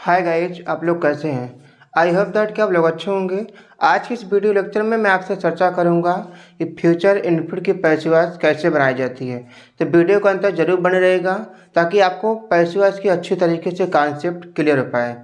Hi guys, आप लोग कैसे हैं। आई होप दैट कि आप लोग अच्छे होंगे। आज की इस वीडियो लेक्चर में मैं आपसे चर्चा करूंगा कि फ्यूचर इनपुट की पैसिवाइज कैसे बनाई जाती है। तो वीडियो का अंतर जरूर बने रहेगा ताकि आपको पैसिवाइज की अच्छी तरीके से कॉन्सेप्ट क्लियर हो पाए।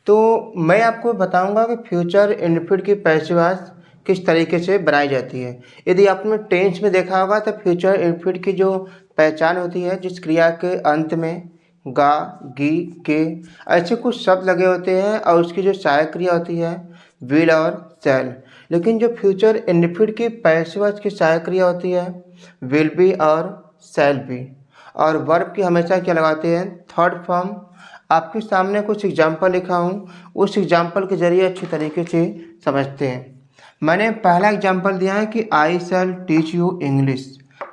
तो मैं आपको बताऊँगा कि फ्यूचर इनपुट की पैसिवाइज किस तरीके से बनाई जाती है। यदि आपने टेंस में देखा होगा तो फ्यूचर इनपुट की जो पहचान होती है, जिस क्रिया के अंत में गा, गी, के ऐसे कुछ शब्द लगे होते हैं और उसकी जो सहायक क्रिया होती है विल और शैल। लेकिन जो फ्यूचर इंडेफिनिट की पैसिव की सहायक क्रिया होती है विल बी और शैल बी। और वर्ब की हमेशा क्या लगाते हैं थर्ड फॉर्म। आपके सामने कुछ एग्जाम्पल लिखा हूँ, उस एग्जाम्पल के जरिए अच्छी तरीके से समझते हैं। मैंने पहला एग्जाम्पल दिया है कि आई शैल टीच यू इंग्लिश।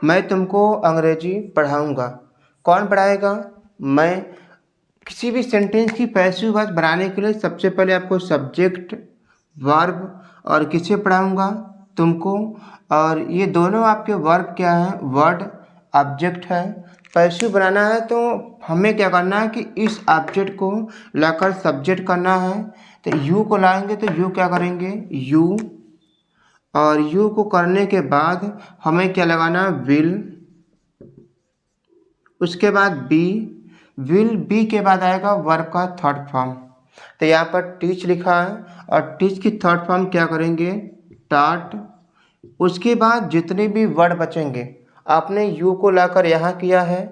मैं तुमको अंग्रेजी पढ़ाऊँगा। कौन पढ़ाएगा? मैं। किसी भी सेंटेंस की पैसिव वॉइस बनाने के लिए सबसे पहले आपको सब्जेक्ट, वर्ब और किसे पढ़ाऊँगा? तुमको। और ये दोनों आपके वर्ब क्या है? वर्ड ऑब्जेक्ट है। पैसिव बनाना है तो हमें क्या करना है कि इस ऑब्जेक्ट को लाकर सब्जेक्ट करना है। तो यू को लाएंगे तो यू क्या करेंगे? यू। और यू को करने के बाद हमें क्या लगाना है? विल। उसके बाद बी। विल बी के बाद आएगा वर्ब का थर्ड फॉर्म। तो यहाँ पर टीच लिखा है और टीच की थर्ड फॉर्म क्या करेंगे? टाट। उसके बाद जितने भी वर्ड बचेंगे आपने यू को लाकर यहाँ किया है,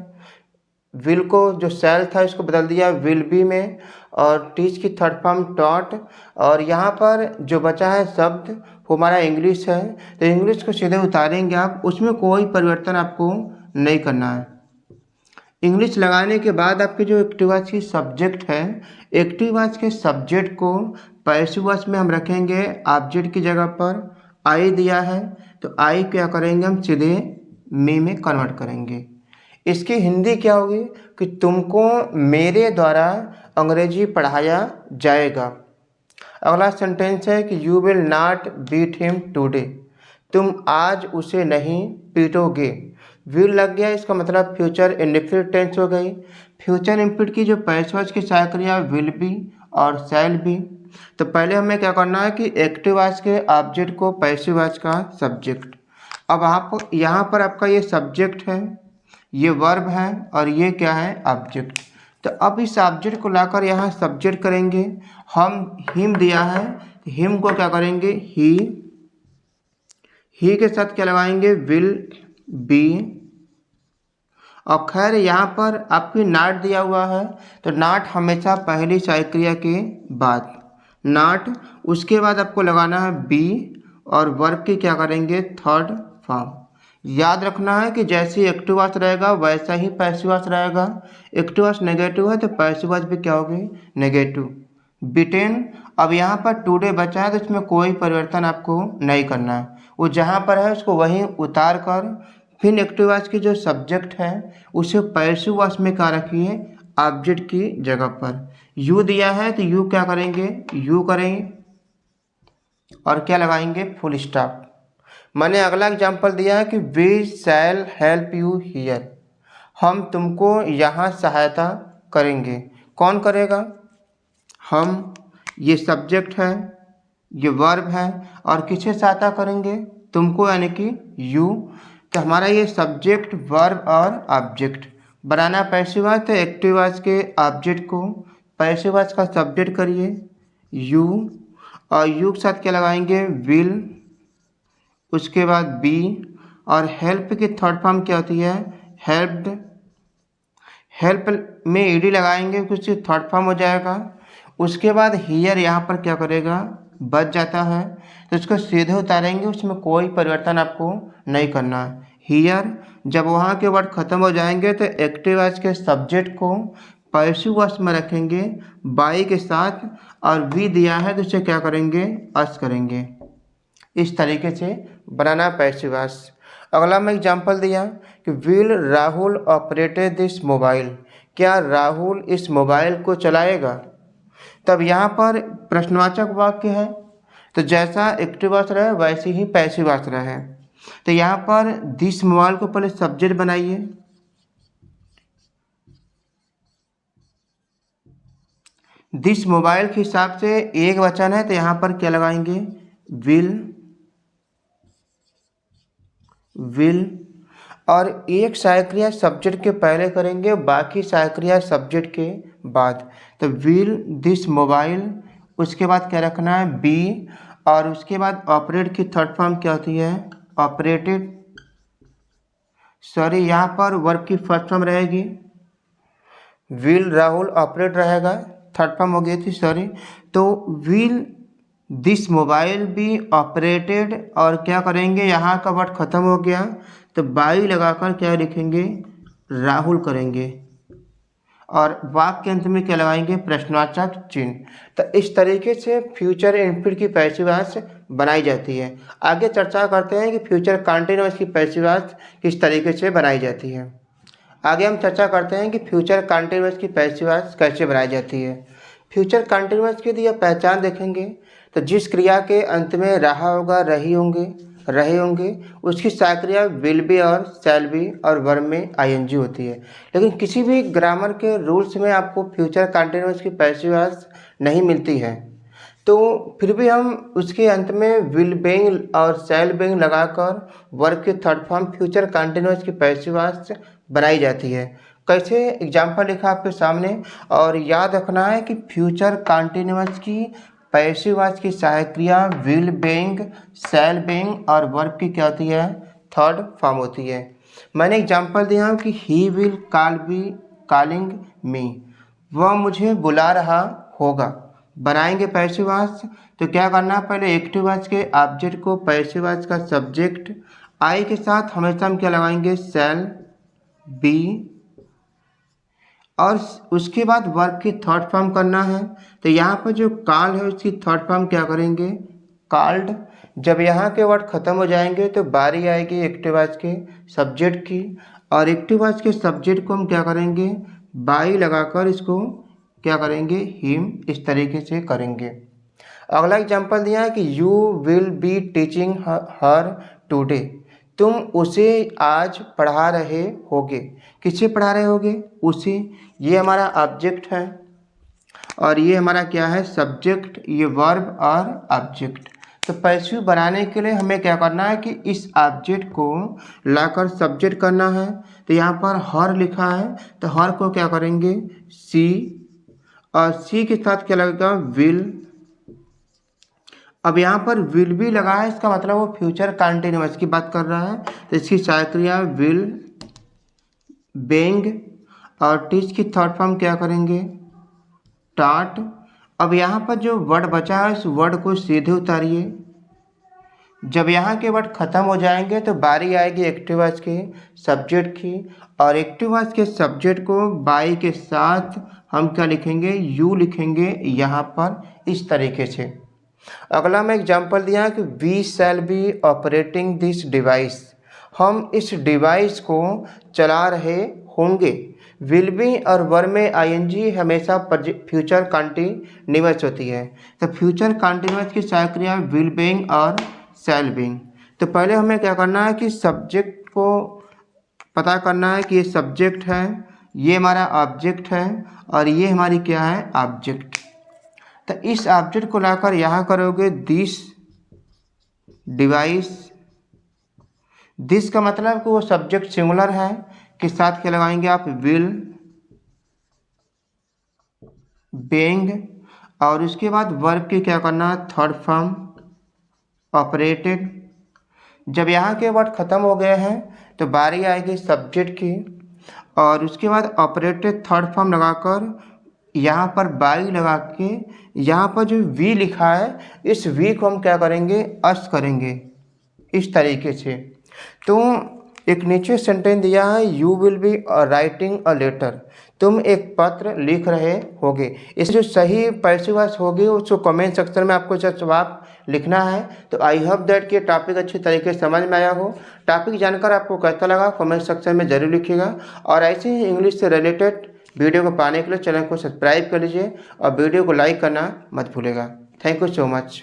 विल को जो सेल था इसको बदल दिया विल बी में, और टीच की थर्ड फॉर्म टॉट। और यहाँ पर जो बचा है शब्द वो हमारा इंग्लिश है, तो इंग्लिश को सीधे उतारेंगे आप, उसमें कोई परिवर्तन आपको नहीं करना है। इंग्लिश लगाने के बाद आपके जो एक्टिव वॉइस की सब्जेक्ट है, एक्टिव वॉइस के सब्जेक्ट को पैसिव वॉइस में हम रखेंगे ऑब्जेक्ट की जगह पर। आई दिया है तो आई क्या करेंगे? हम सीधे मी में कन्वर्ट करेंगे। इसकी हिंदी क्या होगी कि तुमको मेरे द्वारा अंग्रेजी पढ़ाया जाएगा। अगला सेंटेंस है कि you will not beat him today. तुम आज उसे नहीं पीटोगे। विल लग गया, इसका मतलब फ्यूचर इंडेफिनिट टेंस हो गई। फ्यूचर इंडेफिनिट की जो पैसिव वॉइस की सहायक क्रिया विल बी और शैल बी। तो पहले हमें क्या करना है कि एक्टिव वॉइस के ऑब्जेक्ट को पैसिव वॉइस का सब्जेक्ट। अब आप यहाँ पर आपका ये सब्जेक्ट है, ये वर्ब है और ये क्या है? ऑब्जेक्ट। तो अब इस ऑब्जेक्ट को लाकर यहाँ सब्जेक्ट करेंगे। हम हिम दिया है, हिम को क्या करेंगे? ही के साथ क्या लगाएंगे? Will be. और खैर यहाँ पर आपकी नाट दिया हुआ है तो नाट हमेशा पहली सहायक क्रिया के बाद नाट। उसके बाद आपको लगाना है बी और वर्ब की क्या करेंगे? Third form. याद रखना है कि जैसे एक्टिव वॉइस रहेगा वैसा ही पैसिव वॉइस रहेगा। एक्टिव वॉइस नेगेटिव है तो पैसिव वॉइस भी क्या होगी? नेगेटिव। बिटेन। अब यहाँ पर टुडे बचा है तो इसमें कोई परिवर्तन आपको नहीं करना है, वो जहाँ पर है उसको वहीं उतार कर फिर एक्टिव वॉइस की जो सब्जेक्ट है उसे पैसिव वॉइस में क्या रखिए? ऑब्जेक्ट की जगह पर। यू दिया है तो यू क्या करेंगे? यू करेंगे और क्या लगाएंगे? Full stop. मैंने अगला एग्जाम्पल दिया है कि we shall help you here. हम तुमको यहाँ सहायता करेंगे। कौन करेगा? हम। ये सब्जेक्ट है, ये वर्ब है और किसे सहायता करेंगे? तुमको, यानी कि यू। तो हमारा ये सब्जेक्ट, वर्ब और ऑब्जेक्ट बनाना पैसिव वॉइस। तो एक्टिव वॉइस के ऑब्जेक्ट को पैसिव वॉइस का सब्जेक्ट करिए यू, और यू के साथ क्या लगाएंगे? विल। उसके बाद बी और हेल्प की थर्ड फॉर्म क्या होती है? हेल्प्ड। हेल्प में ईडी लगाएंगे, कुछ थर्ड फॉर्म हो जाएगा। उसके बाद हियर यहाँ पर क्या करेगा? बच जाता है तो इसको सीधे उतारेंगे, उसमें कोई परिवर्तन आपको नहीं करना है। हियर। जब वहाँ के वर्ड खत्म हो जाएंगे तो एक्टिव वॉइस के सब्जेक्ट को पैसिव वॉइस में रखेंगे बाई के साथ, और वी दिया है तो इसे क्या करेंगे? अस करेंगे। इस तरीके से बनाना पैसिव वॉइस। अगला मैं एग्जांपल दिया कि will Rahul operated this mobile. क्या राहुल इस मोबाइल को चलाएगा? तब यहाँ पर प्रश्नवाचक वाक्य है तो जैसा एक्टिव वॉइस रहे वैसे ही पैसिव वॉइस रहे। तो यहाँ पर दिस मोबाइल को पहले सब्जेक्ट बनाइए, दिस मोबाइल के हिसाब से एक वचन है तो यहाँ पर क्या लगाएंगे, विल। और एक सहायक्रिया सब्जेक्ट के पहले करेंगे, बाकी सहायक्रिया सब्जेक्ट के बाद। तो विल दिस मोबाइल, उसके बाद क्या रखना है, बी, और उसके बाद ऑपरेट की थर्ड फॉर्म क्या होती है, ऑपरेटेड। सॉरी, यहाँ पर वर्ब की फर्स्ट फॉर्म रहेगी, विल राहुल ऑपरेट रहेगा, थर्ड फॉर्म हो गई थी, सॉरी। तो will this mobile be operated, और क्या करेंगे, यहाँ का वर्ड खत्म हो गया तो बाई लगाकर क्या लिखेंगे, राहुल करेंगे, और वाक्य के अंत में क्या लगाएंगे, प्रश्नवाचक चिन्ह। तो इस तरीके से फ्यूचर इनफिनिट की पैसिव वॉइस बनाई जाती है। आगे चर्चा करते हैं कि फ्यूचर कंटीन्यूअस की पैसिव वॉइस किस तरीके से बनाई जाती है। आगे हम चर्चा करते हैं कि फ्यूचर कंटीन्यूअस की पैसिव वॉइस कैसे बनाई जाती है। फ्यूचर कंटीन्यूअस की यदि आप पहचान देखेंगे तो जिस क्रिया के अंत में रहा होगा, रहे होंगे, उसकी सहायक्रिया विल बी और शैल बी, और वर्ब में आईएनजी होती है। लेकिन किसी भी ग्रामर के रूल्स में आपको फ्यूचर कंटीन्यूअस की पैसिव वॉइस नहीं मिलती है, तो फिर भी हम उसके अंत में विल बीइंग और शैल बीइंग लगाकर वर्ब के थर्ड फॉर्म फ्यूचर कंटीन्यूअस की पैसिव वॉइस बनाई जाती है। कैसे, एग्जाम्पल लिखा आपके सामने, और याद रखना है कि फ्यूचर कंटीन्यूअस की पैसिव वॉइस की सहायक क्रिया विल बीइंग, शैल बीइंग और वर्ब की क्या होती है, थर्ड फॉर्म होती है। मैंने एग्जाम्पल दिया कि ही विल कॉलिंग मी, वह मुझे बुला रहा होगा। बनाएंगे पैसिव वॉइस तो क्या करना, पहले एक्टिव वॉइस के ऑब्जेक्ट को पैसिव वॉइस का सब्जेक्ट आई के साथ हमेशा हम क्या लगाएंगे, शैल बी, और उसके बाद वर्ब की थर्ड फॉर्म करना है। तो यहाँ पर जो कॉल है उसकी थर्ड फॉर्म क्या करेंगे, कॉल्ड। जब यहाँ के वर्ड खत्म हो जाएंगे तो बारी आएगी एक्टिव वॉइस के सब्जेक्ट की, और एक्टिव वॉइस के सब्जेक्ट को हम क्या करेंगे, बाई लगाकर इसको क्या करेंगे, हिम, इस तरीके से करेंगे। अगला एग्जाम्पल दिया है कि you will be teaching her today, तुम उसे आज पढ़ा रहे होगे। किसे पढ़ा रहे होगे, उसे। ये हमारा ऑब्जेक्ट है और ये हमारा क्या है, सब्जेक्ट, ये वर्ब और ऑब्जेक्ट। तो पैसिव बनाने के लिए हमें क्या करना है कि इस ऑब्जेक्ट को लाकर सब्जेक्ट करना है। तो यहाँ पर हर लिखा है तो हर को क्या करेंगे, सी, और सी के साथ क्या लगेगा, विल। अब यहाँ पर विल भी लगा है, इसका मतलब वो फ्यूचर कंटीन्यूअस की बात कर रहा है, तो इसकी सहायक क्रिया विल बेंग, और टीच की थर्ड फॉर्म क्या करेंगे, टाट। अब यहाँ पर जो वर्ड बचा है उस वर्ड को सीधे उतारिए। जब यहाँ के वर्ड खत्म हो जाएंगे तो बारी आएगी एक्टिव वॉइस के सब्जेक्ट की, और एक्टिव वॉइस के सब्जेक्ट को बाई के साथ हम क्या लिखेंगे, यू लिखेंगे यहाँ पर, इस तरीके से। अगला मैं एग्जांपल दिया कि we shall be operating this device, हम इस डिवाइस को चला रहे होंगे। विल बी और वर्ब में आईएनजी हमेशा फ्यूचर कंटीन्यूअस होती है। तो फ्यूचर कंटीन्यूअस की सहायक क्रिया विल बीइंग और शैल बीइंग। तो पहले हमें क्या करना है कि सब्जेक्ट को पता करना है कि ये सब्जेक्ट है, ये हमारा ऑब्जेक्ट है, और ये हमारी क्या है, ऑब्जेक्ट। तो इस ऑब्जेक्ट को लाकर यहाँ करोगे दिस डिवाइस। दिस का मतलब कि वो सब्जेक्ट सिंगुलर है, के साथ क्या लगाएंगे आप, विल बेंग, और उसके बाद वर्ब की क्या करना है, थर्ड फॉर्म ऑपरेटेड। जब यहाँ के वर्ड खत्म हो गए हैं तो बारी आएगी सब्जेक्ट की, और उसके बाद ऑपरेटेड थर्ड फॉर्म लगाकर यहाँ पर बाई लगा के यहाँ पर जो वी लिखा है इस वी को हम क्या करेंगे, अस करेंगे, इस तरीके से। तो एक नीचे सेंटेंस दिया है, you will be writing a letter, तुम एक पत्र लिख रहे होगे। इस जो सही पैसिव वॉइस होगी उसको कमेंट सेक्शन में आपको जवाब लिखना है। तो आई होप दैट कि टॉपिक अच्छी तरीके से समझ में आया हो। टॉपिक जानकर आपको कैसा लगा कमेंट सेक्शन में ज़रूर लिखिएगा, और ऐसे ही इंग्लिश से रिलेटेड वीडियो को पाने के लिए चैनल को सब्सक्राइब कर लीजिए और वीडियो को लाइक करना मत भूलिएगा। Thank you so much.